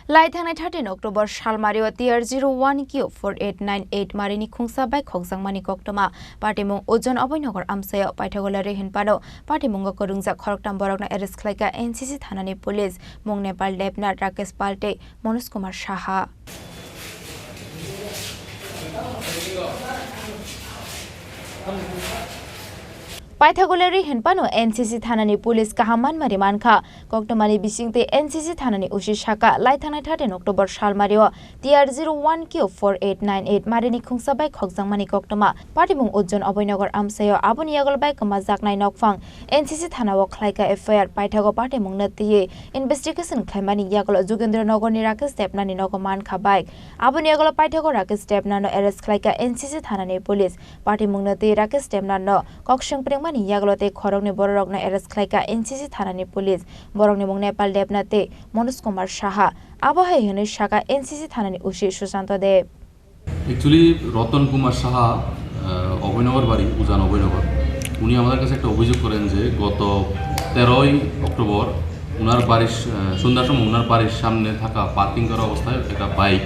Khlaikha 13 October Shalmario TRO1Q-4898 Marini Khungsa by Khoknai Koktoma Party Mung Ojon Aboinogor Amsayo Paitagolari Hinpano Party Mungo Khorang Khoroktham Borokna arrest Khlaikha NCC Thanani Police Mung Nepal Debna Rakesh Palte Manus Kumar Shaha Paitagolari Hinpano NCC Thanani Police Kahaman Marimanka Khoknai Bisingte NCC Thanani Ushi Shaka Khlaikha 13 October Shalmario TR01Q-4898 Marini Khungsa by Khoknai Koktoma Party Mung Ojon Aboinogor Amsayo Abuniagol by Kamazaknai Nokfang NCC Thanawo Khlaikha FIR Paitago Party Mung Nati Investigation Khaimani Yagol Jugendra Nogor ni Rakesh Debnani Nogoman Khabai Abuniagol Paitago Rakesh Debnano arrest Khlaikha NCC Thanani Police Party Mung Nati Rakesh Debnano Kokshang Yaglote Khorang Borokna arrest Khlaikha NCC Thanani Police Borokni Mung Nepal Debnate Manus Kumar Shaha Abohai Hene Shaka NCC Thanani Ushi Susanto De Actually Ratan Kumar Shaha Obinogor Bari Ujan Obinogor উনি আমাদের কাছে একটা অভিযোগ করেন যে গত 13 October উনার বাড়ির সন্ধ্যার সময় উনার বাড়ির সামনে থাকা পার্কিং করা অবস্থায় একটা bike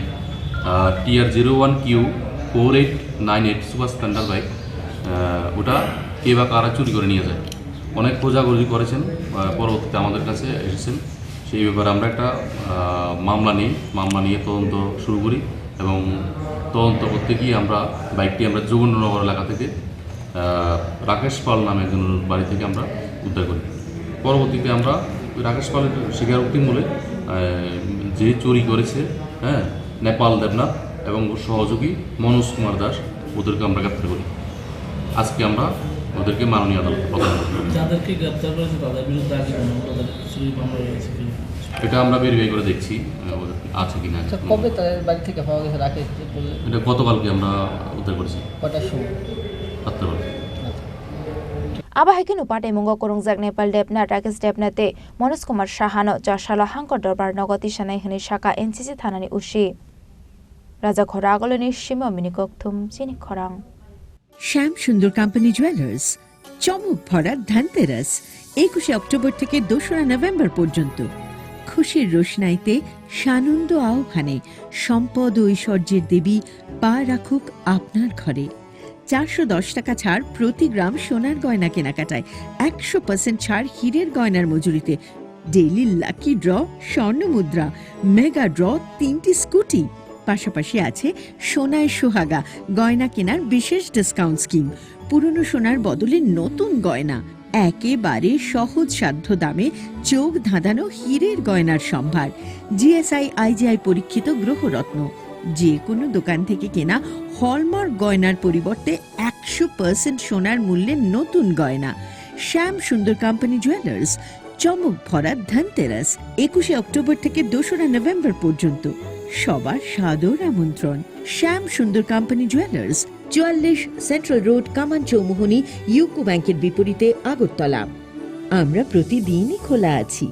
TR01Q-4898 super Splendor bike ওটা কে বা কারা চুরি করে নিয়ে যায় অনেক খোঁজাখুঁজি করেছেন পরবর্তীতে আমাদের কাছে এসেছেন সেই ব্যাপারে আমরা একটা মামলা নিয়ে তদন্ত শুরু করি এবং তদন্ত করতে গিয়ে আমরা বাইকটি আমরা যোগেন্দ্রনগর এলাকা থেকে রাকেশ পাল নামে একজন বাড়ি থেকে আমরা উদ্ধার করি পরবর্তীতে আমরা রাকেশ পালের স্বীকারোক্তি মূলে যে চুরি করেছে নেপাল দেবনাথ এবং সহযোগী মনোজ কুমার দাস ওদেরকে আমরা গ্রেপ্তার করি আজকে আমরা ওদেরকে মাননীয় আদালতে প্রদান করি যাদেরকে গ্রেপ্তার করেছে তাদের বিরুদ্ধে আগে কোনো চুরি মামলা রয়েছে এটা আমরা ভেরিফাই করে দেখছি আছে কিনা কবে তাদের বাড়ি থেকে পাওয়া গেছে রাকেশ এটা গতকালকে আমরা উদ্ধার করেছি কটার সময় রাত্রেবেলা Abahikinu Party Mungo Khorang Nepal Debna Rakesh Debnate Manus Kumar Shahano Jashalo Hangkor Darbar Nogoti Shanai Hene Shaka NCC Thanani Ushi Raja Khoragoloni Shimo Khoknai Chini Khorang শ্যাম সুন্দর কোম্পানি জুয়েলার্স চমক ভরা ধানতেরাস 21 অক্টোবর থেকে 2 নভেম্বর পর্যন্ত খুশির রোশনাইতে সানন্দ আহ্বানে সম্পদ ও ঐশ্বর্যের দেবী পা রাখুক আপনার ঘরে 410 টাকা ছাড় প্রতি গ্রাম সোনার গয়না কেনাকাটায় 100% ছাড় হীরের গয়নার মজুরিতে ডেইলি লাকি ড্র স্বর্ণ মুদ্রা মেগা ড্র 3টি স্কুটি পাশাপাশি আছে সোনায় সোহাগা গয়না কেনার বিশেষ ডিসকাউন্ট স্কিম পুরনো সোনার বদলে নতুন গয়না একেবারে সহজ সাধ্য দামে চোখ ধাঁধানো হীরের গয়নার সম্ভার জিএসআই আইজিআই পরীক্ষিত গ্রহরত্ন যে কোনো দোকান থেকে কেনা হলমার্ক গয়নার পরিবর্তে 100% সোনার মূল্যে নতুন গয়না শ্যাম সুন্দর কোম্পানি জুয়েলার্স চমক ভরা ধানতেরাস 21 অক্টোবর থেকে 2 নভেম্বর পর্যন্ত সবার সাদর আমন্ত্রণ শ্যাম সুন্দর কোম্পানি জুয়েলার্স 44 সেন্ট্রাল রোড কামান চৌমুহনী ইউকো ব্যাংকের বিপরীতে আগরতলা আমরা প্রতিদিনই খোলা আছি